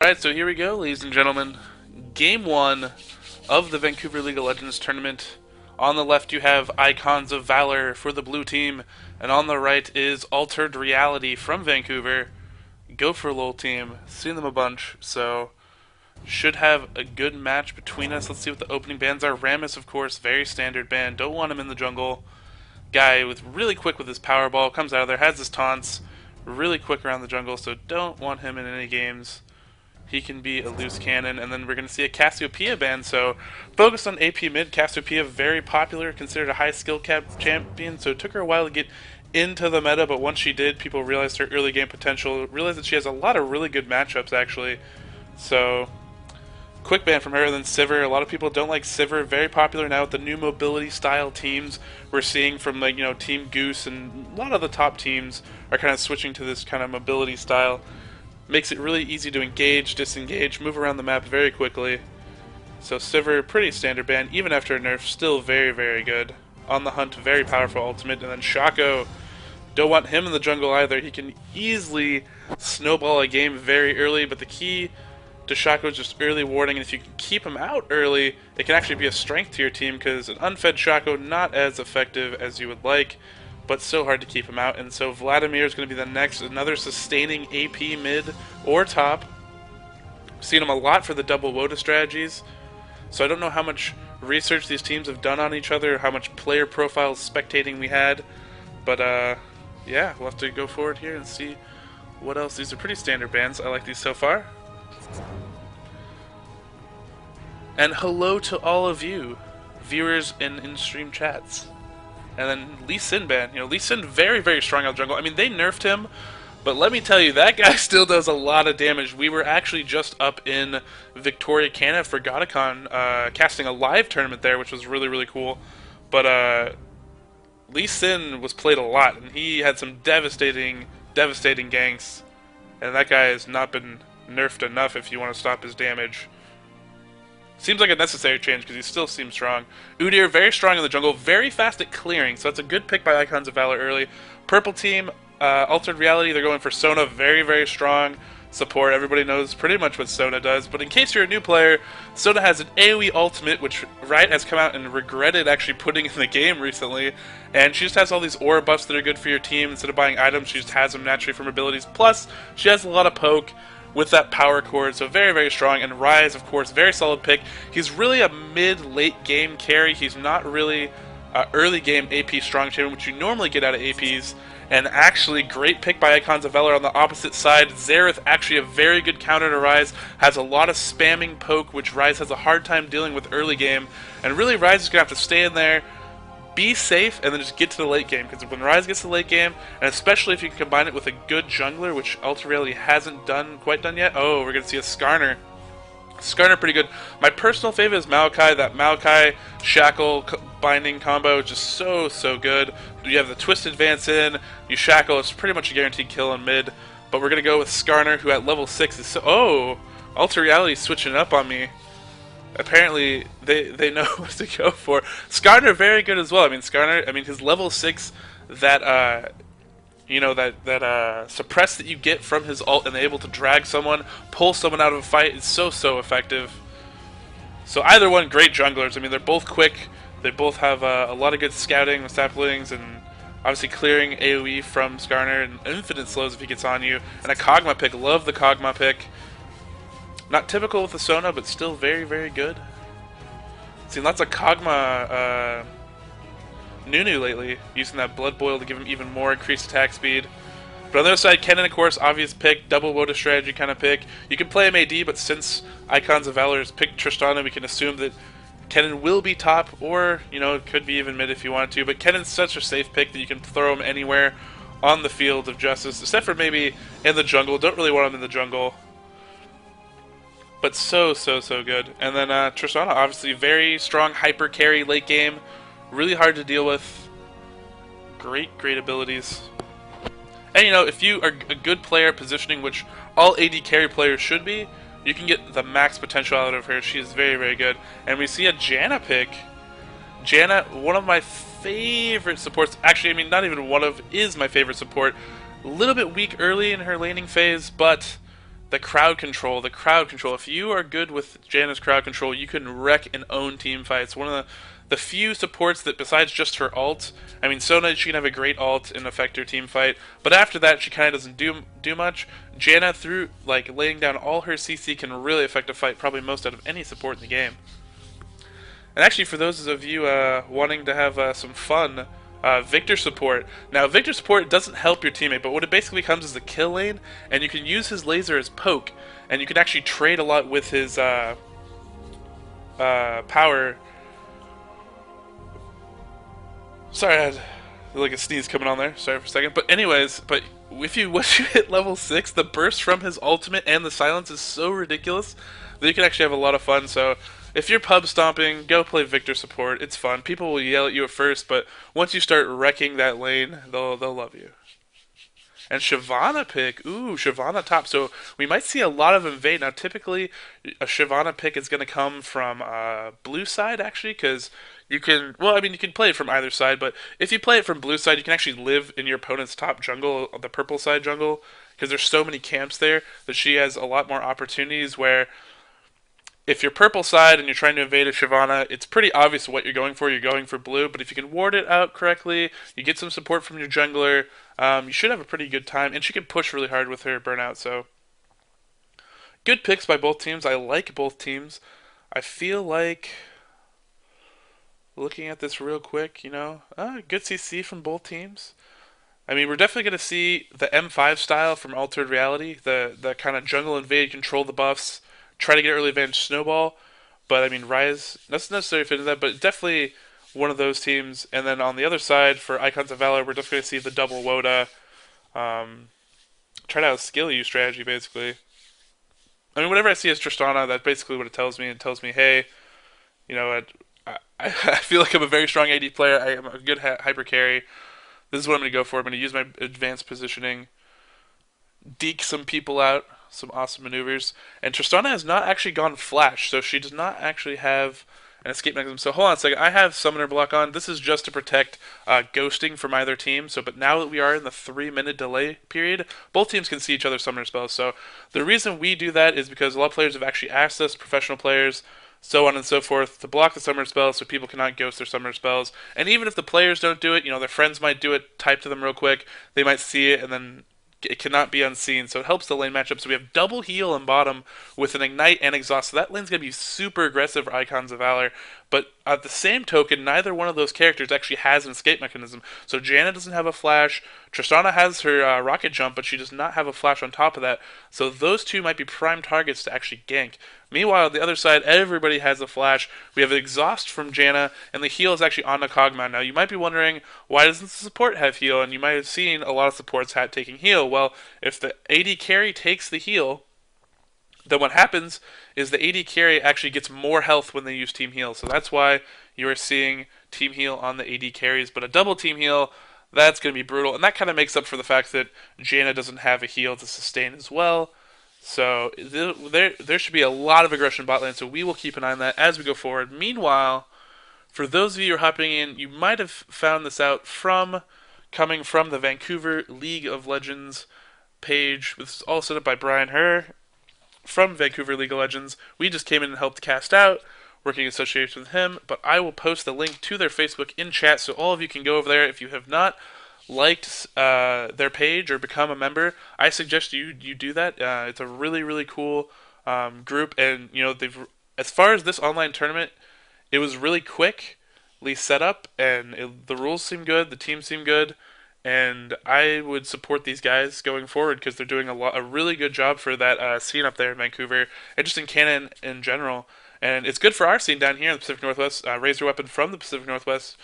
Alright, so here we go, ladies and gentlemen. Game 1 of the Vancouver League of Legends tournament. On the left you have Icons of Valor for the blue team, and on the right is Altered Reality from Vancouver. Go for lol team. Seen them a bunch, so should have a good match between us. Let's see what the opening bans are. Rammus, of course, very standard ban. Don't want him in the jungle. Guy with really quick with his power ball, comes out of there, has his taunts, really quick around the jungle, so don't want him in any games. He can be a loose cannon, and then we're going to see a Cassiopeia ban, so focused on AP mid. Cassiopeia, very popular, considered a high skill cap champion, so it took her a while to get into the meta, but once she did, people realized her early game potential, realized that she has a lot of really good matchups, actually. So, quick ban from her, and then Sivir. A lot of people don't like Sivir, very popular now with the new mobility style teams we're seeing from, like, Team Goose, and a lot of the top teams are kind of switching to this kind of mobility style. Makes it really easy to engage, disengage, move around the map very quickly. So Sivir, pretty standard ban, even after a nerf, still very, very good. On the hunt, very powerful ultimate. And then Shaco, don't want him in the jungle either. He can easily snowball a game very early, but the key to Shaco is just early warding, and if you can keep him out early, it can actually be a strength to your team, because an unfed Shaco, not as effective as you would like, but so hard to keep him out. And so Vladimir is going to be the next, another sustaining AP mid or top. Seen him a lot for the double WOTA strategies, so I don't know how much research these teams have done on each other, how much player profiles spectating we had, but yeah, we'll have to go forward here and see what else. These are pretty standard bans. I like these so far. And hello to all of you, viewers in in-stream chats. And then Lee Sin ban. Lee Sin very, very strong out of jungle. I mean, they nerfed him, but let me tell you, that guy still does a lot of damage. We were actually just up in Victoria, Canada for Godicon, casting a live tournament there, which was really, really cool. But Lee Sin was played a lot, and he had some devastating ganks. And that guy has not been nerfed enough if you want to stop his damage. Seems like a necessary change because he still seems strong. Udyr, very strong in the jungle, very fast at clearing, so that's a good pick by Icons of Valor early. Purple team, Altered Reality, they're going for Sona, very, very strong support. Everybody knows pretty much what Sona does, but in case you're a new player, Sona has an AoE ultimate, which Riot has come out and regretted actually putting in the game recently, and she just has all these aura buffs that are good for your team. Instead of buying items, she just has them naturally from abilities, plus she has a lot of poke with that power chord, so very, very strong. And Rise, of course, very solid pick. He's really a mid-late game carry. He's not really early game AP strong champion, which you normally get out of APs. And actually, great pick by Icons of Valor on the opposite side. Xerath, actually a very good counter to Rise, has a lot of spamming poke, which Rise has a hard time dealing with early game. And really, Rise is going to have to stay in there, be safe, and then just get to the late game, because when Rise gets to the late game, and especially if you can combine it with a good jungler, which Altered Reality hasn't quite done yet. Oh, we're going to see a Skarner. Skarner pretty good. My personal favorite is Maokai. That Maokai Shackle binding combo is just so good. You have the Twist Advance in, you Shackle, it's pretty much a guaranteed kill in mid, but we're going to go with Skarner, who at level 6 is so... Oh! Altered Reality switching up on me. Apparently, they know what to go for. Skarner, very good as well. I mean, Skarner, his level 6, that suppress that you get from his ult and able to drag someone, pull someone out of a fight is so effective. So either one, great junglers. I mean, they're both quick. They both have a lot of good scouting with saplings, and obviously clearing AoE from Skarner, and infinite slows if he gets on you. And a Kog'Maw pick. Love the Kog'Maw pick. Not typical with the Sona, but still very, very good. Seen lots of Kog'Maw Nunu lately, using that Blood Boil to give him even more increased attack speed. But on the other side, Kennen, of course, obvious pick, double WOTA strategy kind of pick. You can play him AD, but since Icons of Valor has picked Tristana, we can assume that Kennen will be top, or, it could be even mid if you want to. But Kennen's such a safe pick that you can throw him anywhere on the field of justice, except for maybe in the jungle. Don't really want him in the jungle. But so good. And then Tristana, obviously very strong hyper carry late game. Really hard to deal with. Great abilities. And if you are a good player at positioning, which all AD carry players should be, you can get the max potential out of her. She is very, very good. And we see a Janna pick. Janna, one of my favorite supports. Actually, not even one of, is my favorite support. A little bit weak early in her laning phase, but the crowd control, the crowd control. If you are good with Janna's crowd control, you can wreck and own team fights. One of the few supports that, besides just her ult, I mean, Sona, she can have a great ult and affect her team fight, but after that, she kind of doesn't do much. Janna, through like laying down all her CC, can really affect a fight, probably most out of any support in the game. And actually, for those of you wanting to have some fun, Victor support. Now, Victor support doesn't help your teammate, but what it basically becomes is a kill lane, and you can use his laser as poke, and you can actually trade a lot with his power. Sorry, I had like a sneeze coming on there. Sorry for a second. But anyways, once you hit level 6, the burst from his ultimate and the silence is so ridiculous that you can actually have a lot of fun. So if you're pub stomping, go play Victor support. It's fun. People will yell at you at first, but once you start wrecking that lane, they'll love you. And Shyvana pick, ooh, Shyvana top. So we might see a lot of invade. Now, typically, a Shyvana pick is going to come from blue side, actually, because you can, well, I mean, you can play it from either side, but if you play it from blue side, you can actually live in your opponent's top jungle, the purple side jungle, because there's so many camps there that she has a lot more opportunities where if you're purple side and you're trying to invade a Shyvana, it's pretty obvious what you're going for. You're going for blue, but if you can ward it out correctly, you get some support from your jungler, you should have a pretty good time. And she can push really hard with her burnout, so good picks by both teams. I like both teams. I feel like, looking at this real quick, good CC from both teams. I mean, we're definitely going to see the M5 style from Altered Reality, the kind of jungle invade, control the buffs, try to get early advantage snowball. But I mean, Rise doesn't necessarily fit into that, but definitely one of those teams. And then on the other side, for Icons of Valor, we're just going to see the double Woda. Try to out skill you strategy, basically. I mean, whenever I see as Tristana, that's basically what it tells me. It tells me, hey, I feel like I'm a very strong AD player. I am a good hyper carry. This is what I'm going to go for. I'm going to use my advanced positioning, deke some people out, some awesome maneuvers. And Tristana has not actually gone flash, so she does not actually have an escape mechanism. So hold on a second. I have Summoner Block on. This is just to protect ghosting from either team. So, but now that we are in the 3-minute delay period, both teams can see each other's Summoner spells. So the reason we do that is because a lot of players have actually asked us, professional players, so on and so forth, to block the summoner spells so people cannot ghost their summoner spells. And even if the players don't do it, their friends might do it, type to them real quick, they might see it, and then it cannot be unseen. So it helps the lane matchup. So we have double heal in bottom with an ignite and exhaust. So that lane's going to be super aggressive for Icons of Valor. But at the same token, neither one of those characters actually has an escape mechanism. So Janna doesn't have a flash. Tristana has her rocket jump, but she does not have a flash on top of that. So those two might be prime targets to actually gank. Meanwhile, on the other side, everybody has a flash. We have exhaust from Janna, and the heal is actually on the Kog'Maw. Now, you might be wondering, why doesn't the support have heal? And you might have seen a lot of supports taking heal. Well, if the AD carry takes the heal, then what happens is the AD carry actually gets more health when they use team heal. So that's why you are seeing team heal on the AD carries. But a double team heal, that's going to be brutal. And that kind of makes up for the fact that Janna doesn't have a heal to sustain as well. So there should be a lot of aggression bot lane, so we will keep an eye on that as we go forward. Meanwhile, for those of you who are hopping in, you might have found this out coming from the Vancouver League of Legends page. This is all set up by Brian Herr from Vancouver League of Legends. We just came in and helped cast out, working in association with him, but I will post the link to their Facebook in chat, so all of you can go over there. If you have not liked their page or become a member, I suggest you do that. It's a really, really cool group, and they've, as far as this online tournament, it was really quickly set up, and the rules seem good, the team seem good, and I would support these guys going forward because they're doing a really good job for that scene up there in Vancouver and just in Canada in general. And it's good for our scene down here in the Pacific Northwest. Raise Your Weapon from the Pacific Northwest,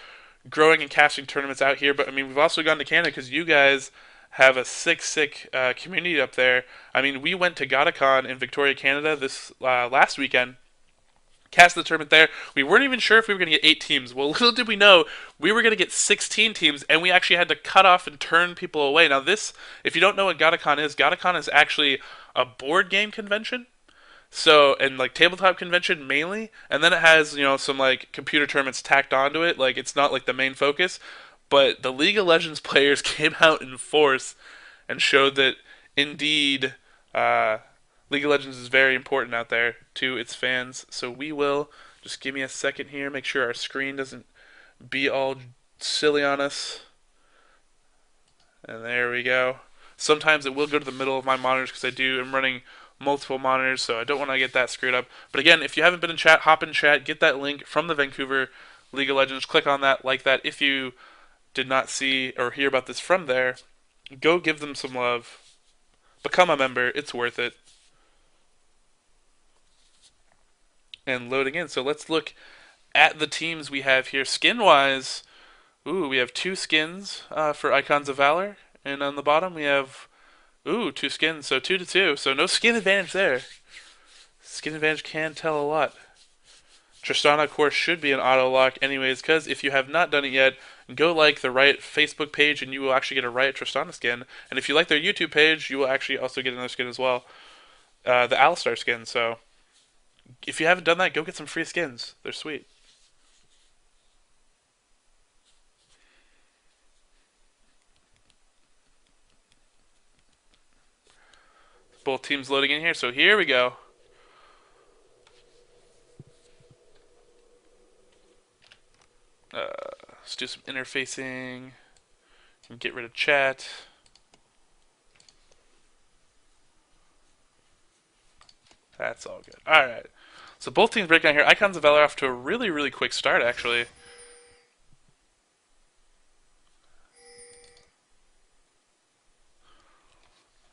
growing and casting tournaments out here. But I mean, we've also gone to Canada because you guys have a sick community up there. I mean, we went to GotaCon in Victoria, Canada this last weekend. Cast the tournament there. We weren't even sure if we were going to get 8 teams. Well, little did we know, we were going to get 16 teams, and we actually had to cut off and turn people away. Now this, if you don't know what GotaCon is actually a board game convention. So, and like tabletop convention mainly, and then it has, some like computer tournaments tacked onto it. Like, it's not like the main focus, but the League of Legends players came out in force and showed that indeed League of Legends is very important out there to its fans, so we will just give me a second here, make sure our screen doesn't be all silly on us. And there we go. Sometimes it will go to the middle of my monitors because I'm running multiple monitors, so I don't want to get that screwed up. But again, if you haven't been in chat, hop in chat, get that link from the Vancouver League of Legends, click on that, like that. If you did not see or hear about this from there, go give them some love. Become a member, it's worth it. And loading in. So let's look at the teams we have here. Skin-wise, we have 2 skins for Icons of Valor. And on the bottom we have, 2 skins, so 2 to 2. So no skin advantage there. Skin advantage can tell a lot. Tristana, of course, should be an auto lock anyways, because if you have not done it yet, go like the Riot Facebook page and you will actually get a Riot Tristana skin. And if you like their YouTube page, you will actually also get another skin as well. The Alistar skin, so if you haven't done that, go get some free skins. They're sweet. Both teams loading in here, so here we go. Let's do some interfacing and get rid of chat. That's all good. Alright. So both teams break down here. Icons of Valor off to a really, really quick start, actually.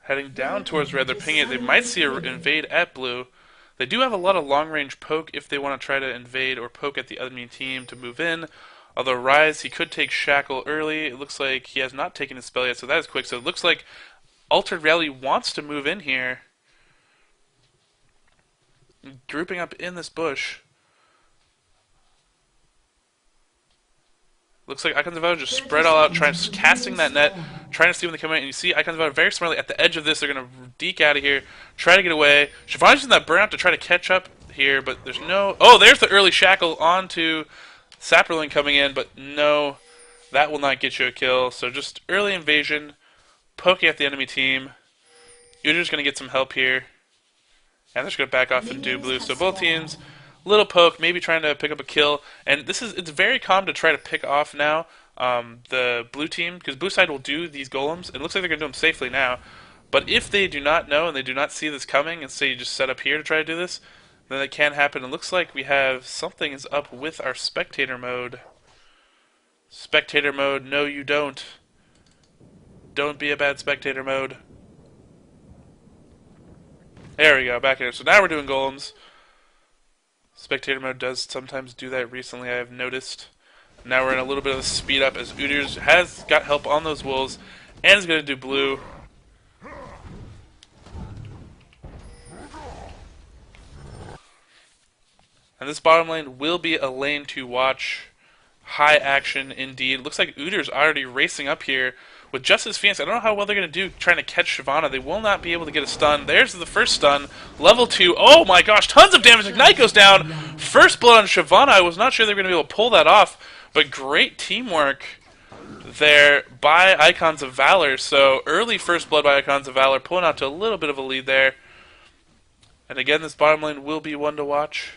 Heading down towards red. They're pinging it. They might see an invade at blue. They do have a lot of long-range poke if they want to try to invade or poke at the enemy team to move in. Although Rise, he could take Shackle early. It looks like he has not taken his spell yet, so that is quick. So it looks like Altered Reality wants to move in here. Grouping up in this bush. Looks like Icons of Valor just spread all out, casting that net, trying to see when they come in. And you see Icons of Valor very smartly at the edge of this. They're going to deke out of here, try to get away. Shyvana's using that burnout to try to catch up here, but there's no... Oh, there's the early Shackle onto Saproling coming in, but no, that will not get you a kill. So just early invasion, poking at the enemy team. Udir's going to get some help here. And they're just going to back off and do blue. So both teams, little poke, maybe trying to pick up a kill. And it's very common to try to pick off now the blue team, because blue side will do these golems. It looks like they're going to do them safely now. But if they do not know and they do not see this coming, and say you just set up here to try to do this, then that can happen. It looks like we have something is up with our spectator mode. Spectator mode, no you don't. Don't be a bad spectator mode. There we go, back here. So now we're doing golems. Spectator mode does sometimes do that recently, I have noticed. Now we're in a little bit of a speed up as Udyr has got help on those wolves and is going to do blue. And this bottom lane will be a lane to watch. High action indeed. Looks like Udyr's already racing up here with Justice Phoenix. I don't know how well they're going to do trying to catch Shyvana. They will not be able to get a stun. There's the first stun. Level 2. Oh my gosh, tons of damage. Ignite goes down. First blood on Shyvana. I was not sure they were going to be able to pull that off, but great teamwork there by Icons of Valor. So early first blood by Icons of Valor, pulling out to a little bit of a lead there. And again, this bottom lane will be one to watch.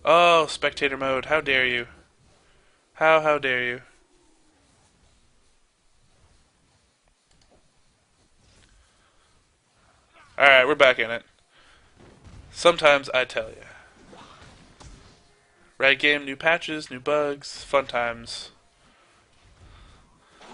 Oh, spectator mode. How dare you? How dare you? Alright, we're back in it. Sometimes I tell you. Right game, new patches, new bugs, fun times.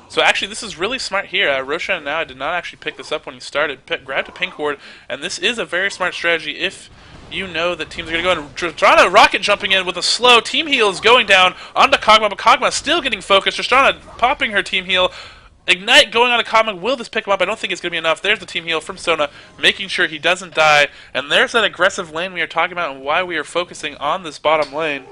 So actually, this is really smart here. Roshan now did not actually pick this up when he started. Grabbed a pink ward, and this is a very smart strategy if you know that teams are going to go in. Tristana rocket jumping in with a slow. Team heal is going down onto Kog'Maw, but Kog'Maw still getting focused. Tristana popping her team heal. Ignite going on to Kog'Maw. Will this pick him up? I don't think it's going to be enough. There's the team heal from Sona, making sure he doesn't die. And there's that aggressive lane we are talking about and why we are focusing on this bottom lane.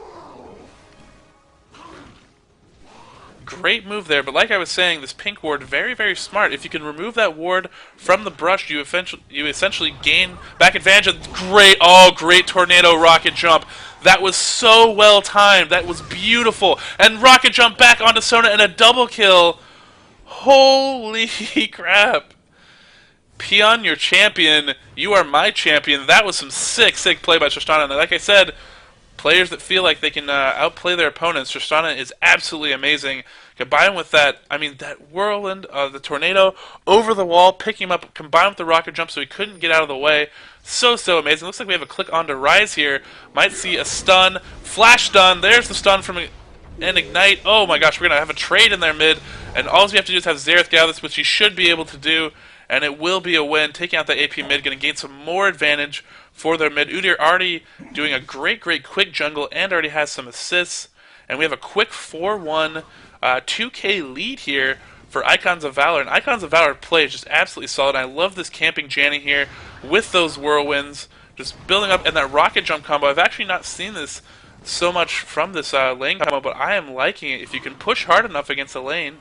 Great move there, but like I was saying, this pink ward, very, very smart. If you can remove that ward from the brush, you essentially gain back advantage. Great tornado rocket jump. That was so well timed. That was beautiful. And rocket jump back onto Sona and a double kill. Holy crap. Peon, your champion. You are my champion. That was some sick, sick play by Tristana. And like I said, players that feel like they can outplay their opponents, Tristana is absolutely amazing. Combined with that, I mean, that whirlwind, the tornado over the wall, picking him up, combined with the rocket jump so he couldn't get out of the way. So, so amazing. Looks like we have a click on to Rise here. Might see a stun. Flash stun. There's the stun from an Ignite. Oh my gosh, we're going to have a trade in there mid. And all we have to do is have Xerath get out of this, which he should be able to do. And it will be a win. Taking out the AP mid, going to gain some more advantage for their mid. Udyr already doing a great, great quick jungle and already has some assists. And we have a quick 4-1 2K lead here for Icons of Valor. And Icons of Valor play is just absolutely solid. I love this camping Janny here with those whirlwinds. Just building up. And that rocket jump combo, I've actually not seen this so much from this lane combo, but I am liking it. If you can push hard enough against a lane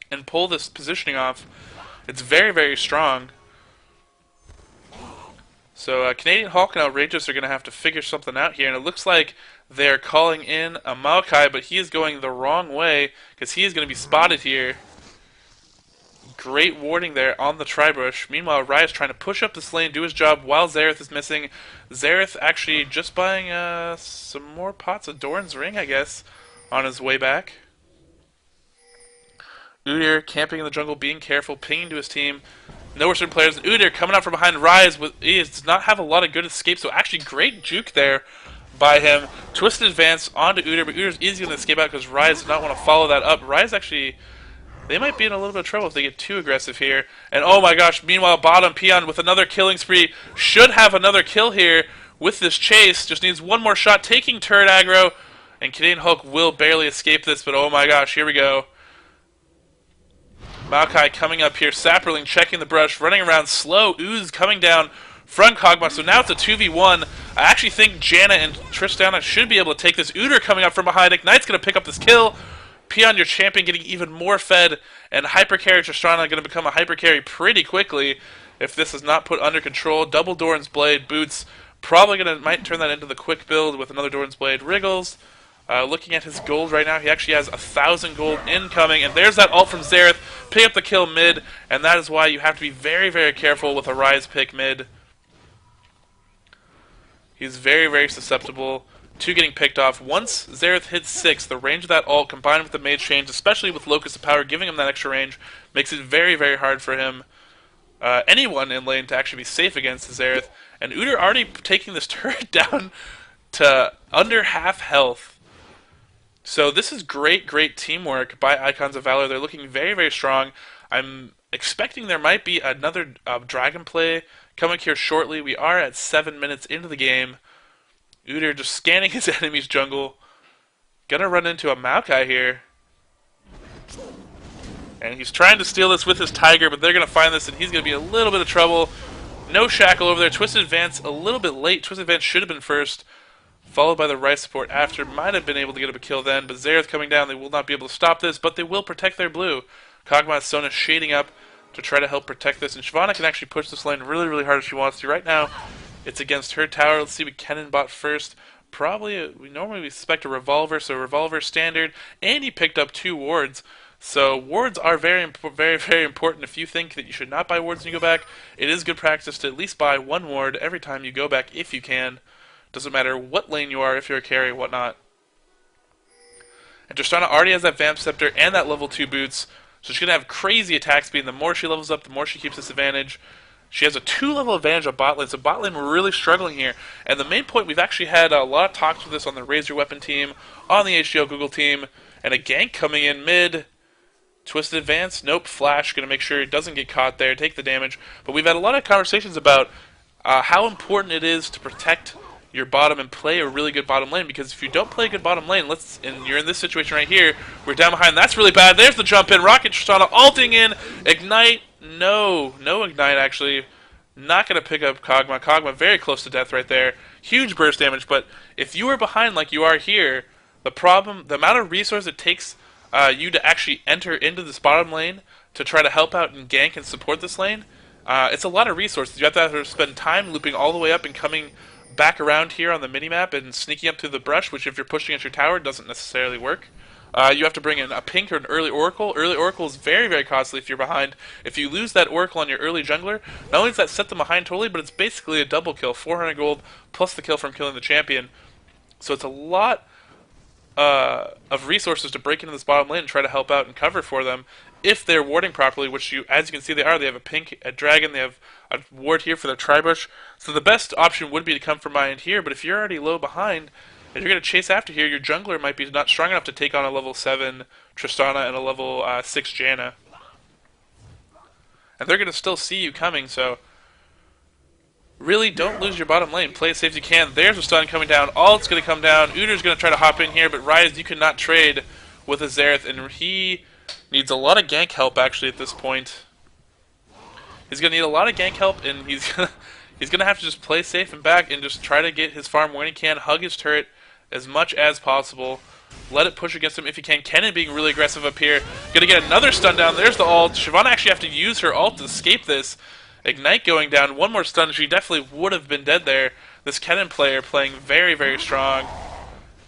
and pull this positioning off, it's very, very strong. So Canadian Hulk and Outrageous are going to have to figure something out here, and it looks like they're calling in a Maokai, but he is going the wrong way because he is going to be spotted here. Great warding there on the Tribush. Meanwhile, Rise trying to push up this lane, do his job while Xerath is missing. Xerath actually just buying some more pots of Doran's Ring, I guess, on his way back. Udyr camping in the jungle, being careful, pinging to his team. No certain players. And Udyr coming out from behind Rise. He does not have a lot of good escape, so actually great juke there by him. Twisted advance onto Udyr, but Udyr's easy going to escape out because Rise does not want to follow that up. Rise actually, they might be in a little bit of trouble if they get too aggressive here. And oh my gosh, meanwhile, bottom Peon with another killing spree. Should have another kill here with this chase. Just needs one more shot, taking turret aggro. And Canadian Hulk will barely escape this, but oh my gosh, here we go. Maokai coming up here, Saproling checking the brush, running around slow, Ooze coming down from Kog'Maw, so now it's a 2v1. I actually think Janna and Tristana should be able to take this. Udyr coming up from behind, Ignite's going to pick up this kill. Peon, your champion, getting even more fed, and Hyper Carry Tristana going to become a Hyper Carry pretty quickly if this is not put under control. Double Doran's Blade, Boots, probably might turn that into the quick build with another Doran's Blade. Wriggles. Looking at his gold right now, he actually has 1,000 gold incoming, and there's that ult from Xerath, pick up the kill mid, and that is why you have to be very, very careful with a Rise pick mid. He's very, very susceptible to getting picked off. Once Xerath hits 6, the range of that ult, combined with the mage change, especially with Locust of Power giving him that extra range, makes it very, very hard for him, anyone in lane, to actually be safe against Xerath. And Udyr already taking this turret down to under half health. So this is great, great teamwork by Icons of Valor. They're looking very, very strong. I'm expecting there might be another Dragon play coming here shortly. We are at 7 minutes into the game. Udyr just scanning his enemy's jungle. Gonna run into a Maokai here. And he's trying to steal this with his Tiger, but they're gonna find this and he's gonna be in a little bit of trouble. No Shackle over there. Twisted Advance a little bit late. Twisted Advance should have been first, followed by the Rise support after. Might have been able to get up a kill then, but Xerath coming down. They will not be able to stop this, but they will protect their blue. Kog'Maw Sona shading up to try to help protect this, and Shyvana can actually push this lane really, really hard if she wants to. Right now, it's against her tower. Let's see what Kennen bought first. Probably, we normally expect a Revolver, so Revolver standard, and he picked up 2 wards. So wards are very, very, very important. If you think that you should not buy wards when you go back, it is good practice to at least buy 1 ward every time you go back if you can. Doesn't matter what lane you are, if you're a carry, whatnot. And Tristana already has that Vamp Scepter and that level 2 boots, so she's going to have crazy attack speed. And the more she levels up, the more she keeps this advantage. She has a 2-level advantage on bot lane, so bot lane we're really struggling here. And the main point, we've actually had a lot of talks with this on the Raise Your Weapon team, on the HGO Google team, and a gank coming in mid. Twisted Advance, nope, Flash, going to make sure it doesn't get caught there, take the damage. But we've had a lot of conversations about how important it is to protect your bottom and play a really good bottom lane, because if you don't play a good bottom lane, and you're in this situation right here, we're down behind, that's really bad. There's the jump in, Rocket Tristana ulting in, Ignite, no Ignite actually, not going to pick up Kog'Maw. Kog'Maw very close to death right there, huge burst damage, but if you are behind like you are here, the amount of resource it takes you to actually enter into this bottom lane to try to help out and gank and support this lane, it's a lot of resources. You have to spend time looping all the way up and coming back around here on the minimap and sneaking up to the brush, which if you're pushing at your tower doesn't necessarily work. You have to bring in a pink or an early oracle. Early oracle is very, very costly if you're behind. If you lose that oracle on your early jungler, not only does that set them behind totally, but it's basically a double kill. 400 gold plus the kill from killing the champion. So it's a lot of resources to break into this bottom lane and try to help out and cover for them if they're warding properly, which as you can see they are. They have a pink, a dragon, they have a ward here for their tribush. So the best option would be to come from behind here, but if you're already low behind, if you're going to chase after here, your jungler might be not strong enough to take on a level 7 Tristana and a level 6 Janna. And they're going to still see you coming, so really don't lose your bottom lane. Play as safe as you can. There's a stun coming down. Alt's going to come down. Uter's going to try to hop in here, but Rise, you cannot trade with a Xerath, and he needs a lot of gank help actually at this point. He's going to need a lot of gank help, and he's going to have to just play safe and back and just try to get his farm when he can, hug his turret as much as possible. Let it push against him if he can. Kennen being really aggressive up here. Going to get another stun down. There's the ult. Shyvana actually have to use her ult to escape this. Ignite going down. One more stun. She definitely would have been dead there. This Kennen player playing very, very strong.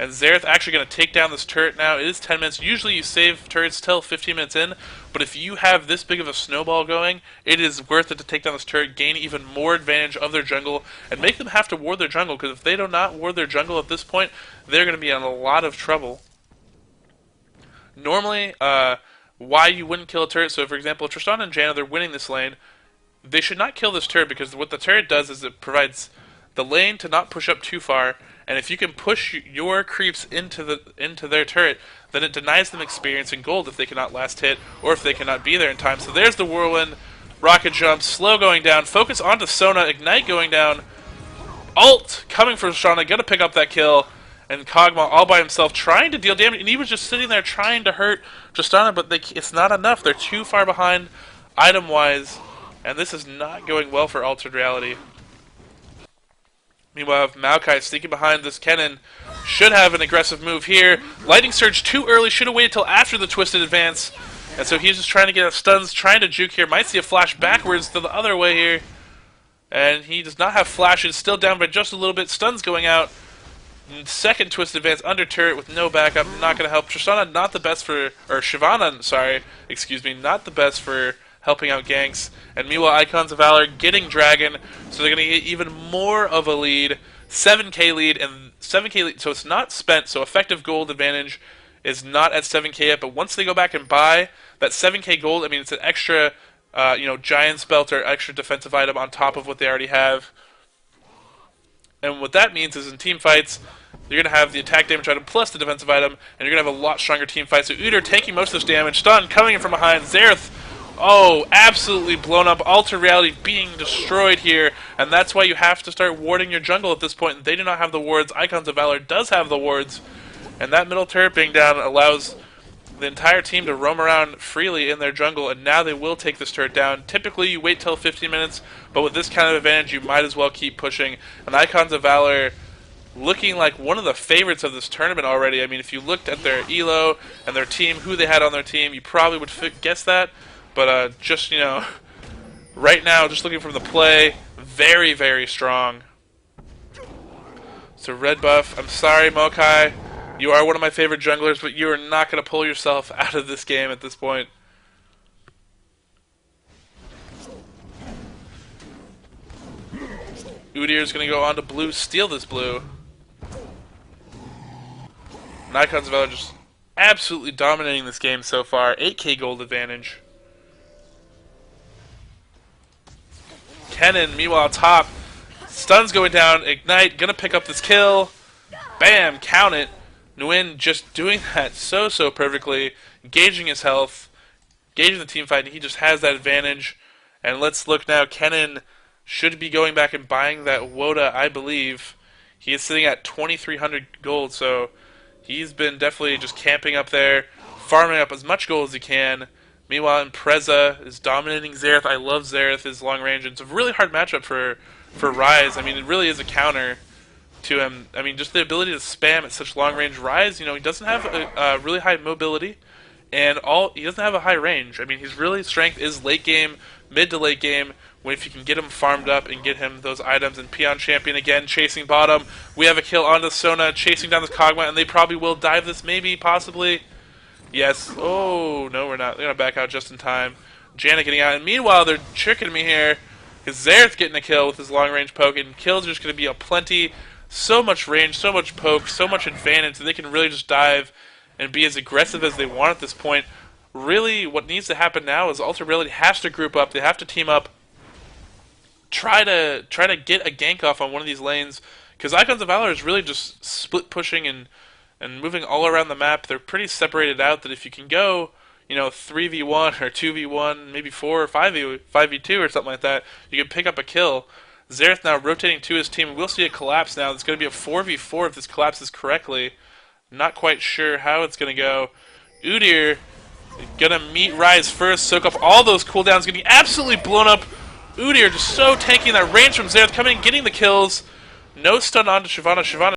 And Xerath actually going to take down this turret now. It is 10 minutes. Usually you save turrets till 15 minutes in, but if you have this big of a snowball going, it is worth it to take down this turret, gain even more advantage of their jungle, and make them have to ward their jungle, because if they do not ward their jungle at this point, they're going to be in a lot of trouble. Normally, why you wouldn't kill a turret, so for example, Tristana and Janna, they're winning this lane. They should not kill this turret, because what the turret does is it provides the lane to not push up too far, and if you can push your creeps into their turret, then it denies them experience and gold if they cannot last hit, or if they cannot be there in time. So there's the whirlwind, rocket jump, slow going down, focus onto Sona, ignite going down, ult coming for Tristana, gonna pick up that kill, and Kog'Maw all by himself trying to deal damage, and he was just sitting there trying to hurt Tristana, but it's not enough. They're too far behind item-wise, and this is not going well for Altered Reality. Meanwhile, Maokai sneaking behind this Kennen. Should have an aggressive move here. Lightning Surge too early. Should have waited till after the Twisted Advance. And so he's just trying to get stuns, trying to juke here. Might see a flash backwards to the other way here. And he does not have flashes. Still down by just a little bit. Stuns going out. Second Twisted Advance under turret with no backup. Not going to help. Tristana not the best for... Or Shyvana, sorry. Excuse me. Not the best for helping out ganks. And meanwhile, Icons of Valor getting Dragon, so they're going to get even more of a lead. 7k lead, and 7k lead, so it's not spent, so effective gold advantage is not at 7k yet, but once they go back and buy that 7k gold, I mean, it's an extra, giant spelt or extra defensive item on top of what they already have. And what that means is in team fights, you're going to have the attack damage item plus the defensive item, and you're going to have a lot stronger team fight. So Udyr taking most of this damage, stun coming in from behind, Xerath, oh, absolutely blown up. Altered Reality being destroyed here, and that's why you have to start warding your jungle at this point. They do not have the wards. Icons of Valor does have the wards, and that middle turret being down allows the entire team to roam around freely in their jungle, and now they will take this turret down. Typically, you wait till 15 minutes, but with this kind of advantage, you might as well keep pushing. And Icons of Valor looking like one of the favorites of this tournament already. I mean, if you looked at their elo and their team, who they had on their team, you probably would guess that. But just, right now, just looking from the play, very, very strong. So red buff, I'm sorry, Maokai. You are one of my favorite junglers, but you are not going to pull yourself out of this game at this point. Udyr is going to go on to blue, steal this blue. And Icons of Valor just absolutely dominating this game so far. 8k gold advantage. Kennen, meanwhile, top. Stuns going down. Ignite, gonna pick up this kill. Bam, count it. Nguyen just doing that so perfectly. Gauging his health. Gauging the team fight, and he just has that advantage. And let's look now. Kennen should be going back and buying that Woda, I believe. He is sitting at 2,300 gold, so he's been definitely just camping up there, farming up as much gold as he can. Meanwhile, Impreza is dominating Xerath. I love Xerath, his long range. It's a really hard matchup for Rise. I mean, it really is a counter to him. I mean, just the ability to spam at such long range. Rise, he doesn't have a really high mobility, and he doesn't have a high range. I mean, his really strength is late game, mid to late game, when if you can get him farmed up and get him those items. And Peon Champion again, chasing bottom. We have a kill onto Sona, chasing down this Kog'Maw, and they probably will dive this, maybe, possibly. Yes. Oh, no, we're not. They're going to back out just in time. Janet getting out. And meanwhile, they're tricking me here. Because Zareth getting a kill with his long-range poke. And kills are just going to be aplenty. So much range, so much poke, so much advantage that they can really just dive and be as aggressive as they want at this point. Really, what needs to happen now is Ultra Reality has to group up. They have to team up. Try to get a gank off on one of these lanes. Because Icons of Valor is really just split pushing and moving all around the map. They're pretty separated out that if you can go, 3v1 or 2v1, maybe 4 or 5v2 or something like that, you can pick up a kill. Zareth now rotating to his team. We'll see a collapse now. It's going to be a 4v4 if this collapses correctly. Not quite sure how it's going to go. Udyr going to meet Rise first, soak up all those cooldowns, getting absolutely blown up. Udyr just so tanking that range from Zareth, coming and getting the kills. No stun onto Shyvana. Shyvana